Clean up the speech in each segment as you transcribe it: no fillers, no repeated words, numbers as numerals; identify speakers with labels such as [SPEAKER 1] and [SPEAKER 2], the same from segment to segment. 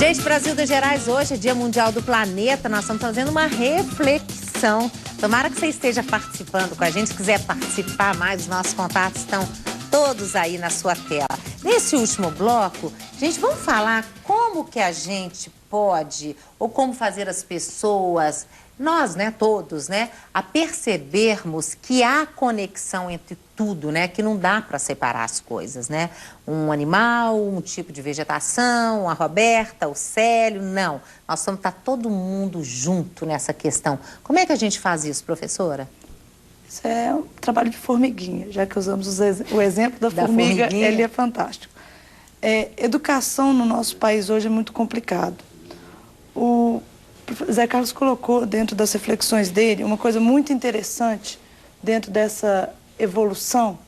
[SPEAKER 1] Gente, Brasil das Gerais, hoje é Dia Mundial do Planeta. Nós estamos fazendo uma reflexão. Tomara que você esteja participando com a gente. Se quiser participar mais, os nossos contatos estão todos aí na sua tela. Nesse último bloco, gente, vamos falar como que a gente pode, ou como fazer as pessoas, nós, né, todos, né, a percebermos que há conexão entre tudo, né, que não dá para separar as coisas, né, um animal, um tipo de vegetação, a Roberta, o Célio, não, nós vamos estar todo mundo junto nessa questão. Como é que a gente faz isso, professora?
[SPEAKER 2] Isso é um trabalho de formiguinha, já que usamos o exemplo da formiga, ele é fantástico. Educação no nosso país hoje é muito complicado. O Zé Carlos colocou dentro das reflexões dele uma coisa muito interessante dentro dessa evolução,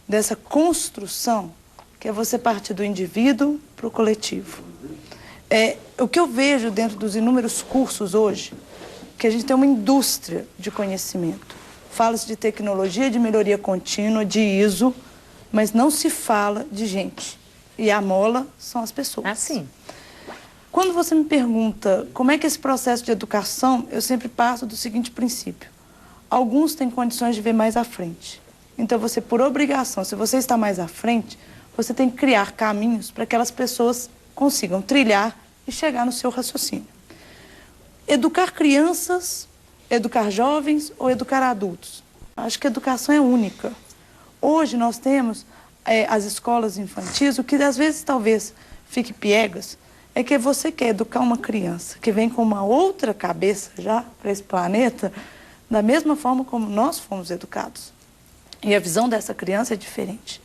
[SPEAKER 2] dessa construção, que é você partir do indivíduo para o coletivo. O que eu vejo dentro dos inúmeros cursos hoje, que a gente tem uma indústria de conhecimento. Fala-se de tecnologia, de melhoria contínua, de ISO, mas não se fala de gente. E a mola são as pessoas.
[SPEAKER 1] Assim.
[SPEAKER 2] Quando você me pergunta como é que esse processo de educação, eu sempre parto do seguinte princípio. Alguns têm condições de ver mais à frente. Então, você, por obrigação, se você está mais à frente, você tem que criar caminhos para que aquelas pessoas consigam trilhar e chegar no seu raciocínio. Educar crianças, educar jovens ou educar adultos? Acho que a educação é única. Hoje nós temos as escolas infantis, o que às vezes talvez fique piegas, é que você quer educar uma criança que vem com uma outra cabeça já para esse planeta, da mesma forma como nós fomos educados. E a visão dessa criança é diferente.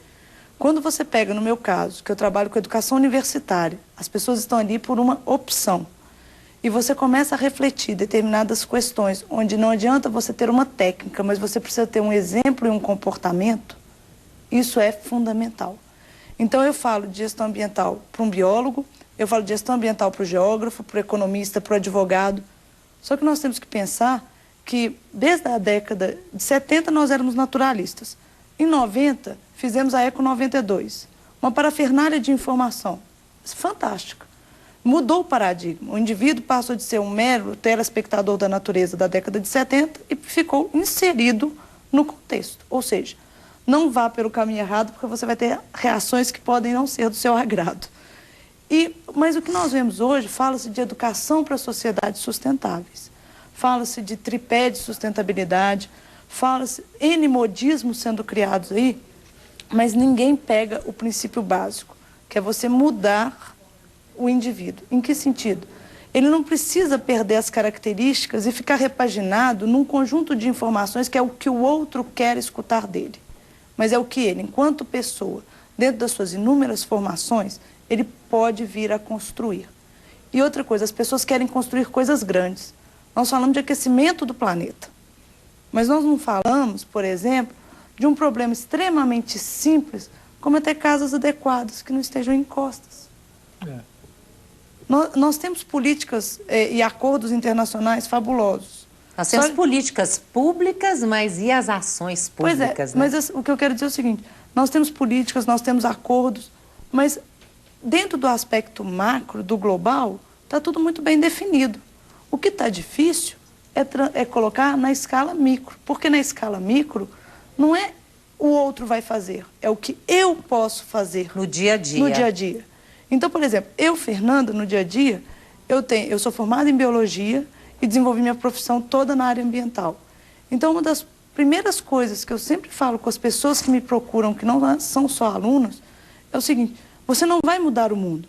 [SPEAKER 2] Quando você pega, no meu caso, que eu trabalho com educação universitária, as pessoas estão ali por uma opção. E você começa a refletir determinadas questões, onde não adianta você ter uma técnica, mas você precisa ter um exemplo e um comportamento, isso é fundamental. Então eu falo de gestão ambiental para um biólogo, eu falo de gestão ambiental para o geógrafo, para o economista, para o advogado. Só que nós temos que pensar que desde a década de 70 nós éramos naturalistas. Em 90 fizemos a Eco 92, uma parafernália de informação fantástica. Mudou o paradigma. O indivíduo passou de ser um mero telespectador da natureza da década de 70 e ficou inserido no contexto. Ou seja, não vá pelo caminho errado porque você vai ter reações que podem não ser do seu agrado. Mas o que nós vemos hoje, fala-se de educação para sociedades sustentáveis. Fala-se de tripé de sustentabilidade, fala-se N modismos sendo criados aí, mas ninguém pega o princípio básico, que é você mudar o indivíduo. Em que sentido? Ele não precisa perder as características e ficar repaginado num conjunto de informações que é o que o outro quer escutar dele. Mas é o que ele, enquanto pessoa, dentro das suas inúmeras formações, ele pode vir a construir. E outra coisa, as pessoas querem construir coisas grandes. Nós falamos de aquecimento do planeta. Mas nós não falamos, por exemplo, de um problema extremamente simples, como é ter casas adequadas que não estejam em encostas. Nós temos políticas e acordos internacionais fabulosos.
[SPEAKER 1] Nós temos políticas públicas, mas e as ações públicas?
[SPEAKER 2] Pois é, né? Mas o que eu quero dizer é o seguinte, nós temos políticas, nós temos acordos, mas dentro do aspecto macro, do global, está tudo muito bem definido. O que está difícil é colocar na escala micro, porque na escala micro não é o outro vai fazer, é o que eu posso fazer.
[SPEAKER 1] No dia a dia.
[SPEAKER 2] No dia a dia. Então, por exemplo, eu, Fernanda, no dia a dia, eu sou formada em biologia e desenvolvi minha profissão toda na área ambiental. Então, uma das primeiras coisas que eu sempre falo com as pessoas que me procuram, que não são só alunos, é o seguinte, você não vai mudar o mundo,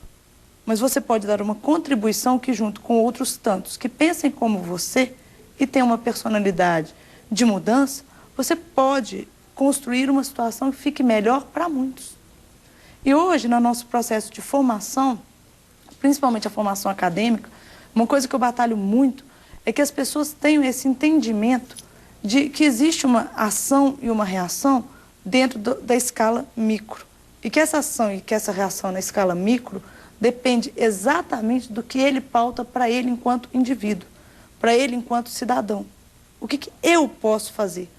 [SPEAKER 2] mas você pode dar uma contribuição que, junto com outros tantos que pensem como você e têm uma personalidade de mudança, você pode construir uma situação que fique melhor para muitos. E hoje, no nosso processo de formação, principalmente a formação acadêmica, uma coisa que eu batalho muito é que as pessoas tenham esse entendimento de que existe uma ação e uma reação dentro da escala micro. E que essa ação e que essa reação na escala micro depende exatamente do que ele pauta para ele enquanto indivíduo, para ele enquanto cidadão. O que eu posso fazer?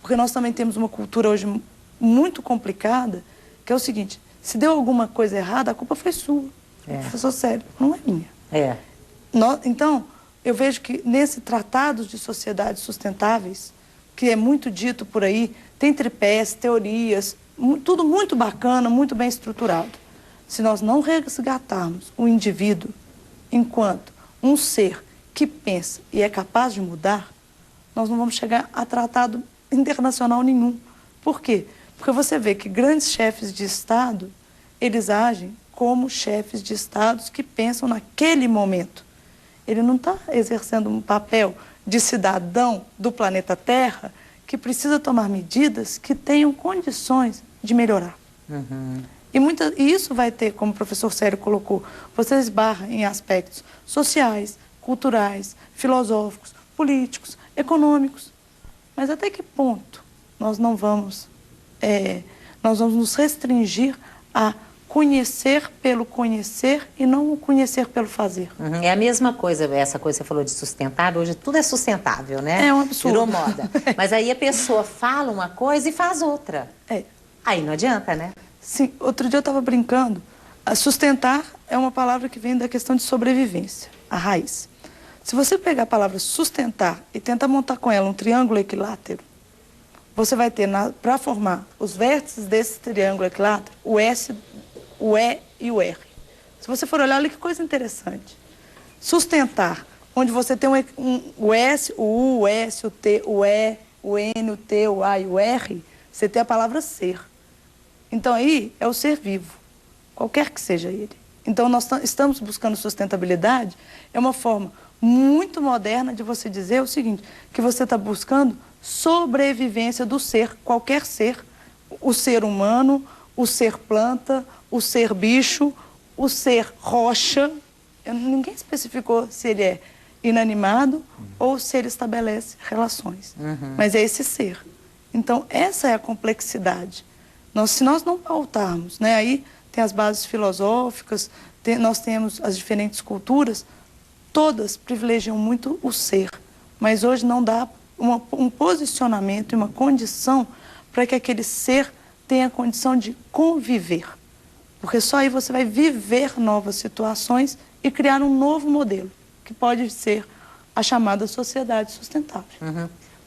[SPEAKER 2] Porque nós também temos uma cultura hoje muito complicada, que é o seguinte, se deu alguma coisa errada, a culpa foi sua. Professor Célio, não é minha. Então, eu vejo que nesse Tratado de Sociedades Sustentáveis, que é muito dito por aí, tem tripés, teorias, tudo muito bacana, muito bem estruturado. Se nós não resgatarmos o indivíduo enquanto um ser que pensa e é capaz de mudar, nós não vamos chegar a tratado internacional nenhum. Por quê? Porque você vê que grandes chefes de Estado, eles agem como chefes de Estados que pensam naquele momento. Ele não está exercendo um papel de cidadão do planeta Terra que precisa tomar medidas que tenham condições de melhorar. E isso vai ter, como o professor Célio colocou, você esbarra em aspectos sociais, culturais, filosóficos, políticos, econômicos. Mas até que ponto nós vamos nos restringir a conhecer pelo conhecer e não conhecer pelo fazer?
[SPEAKER 1] É a mesma coisa, essa coisa que você falou de sustentável, hoje tudo é sustentável, né?
[SPEAKER 2] É um absurdo.
[SPEAKER 1] Virou moda. Mas aí a pessoa fala uma coisa e faz outra. Aí não adianta, né?
[SPEAKER 2] Sim, outro dia eu estava brincando. Sustentar é uma palavra que vem da questão de sobrevivência, a raiz. Se você pegar a palavra sustentar e tentar montar com ela um triângulo equilátero, você vai ter, para formar os vértices desse triângulo equilátero, o S, o E e o R. Se você for olhar, olha que coisa interessante. Sustentar, onde você tem o S, o U, o S, o T, o E, o N, o T, o A e o R, você tem a palavra ser. Então aí é o ser vivo, qualquer que seja ele. Então nós estamos buscando sustentabilidade, é uma forma muito moderna de você dizer o seguinte, que você está buscando sobrevivência do ser, qualquer ser, o ser humano, o ser planta, o ser bicho, o ser rocha. Ninguém especificou se ele é inanimado ou se ele estabelece relações, mas é esse ser. Então essa é a complexidade. Se nós não pautarmos, né, aí tem as bases filosóficas, nós temos as diferentes culturas, todas privilegiam muito o ser, mas hoje não dá um posicionamento e uma condição para que aquele ser tenha a condição de conviver. Porque só aí você vai viver novas situações e criar um novo modelo, que pode ser a chamada sociedade sustentável.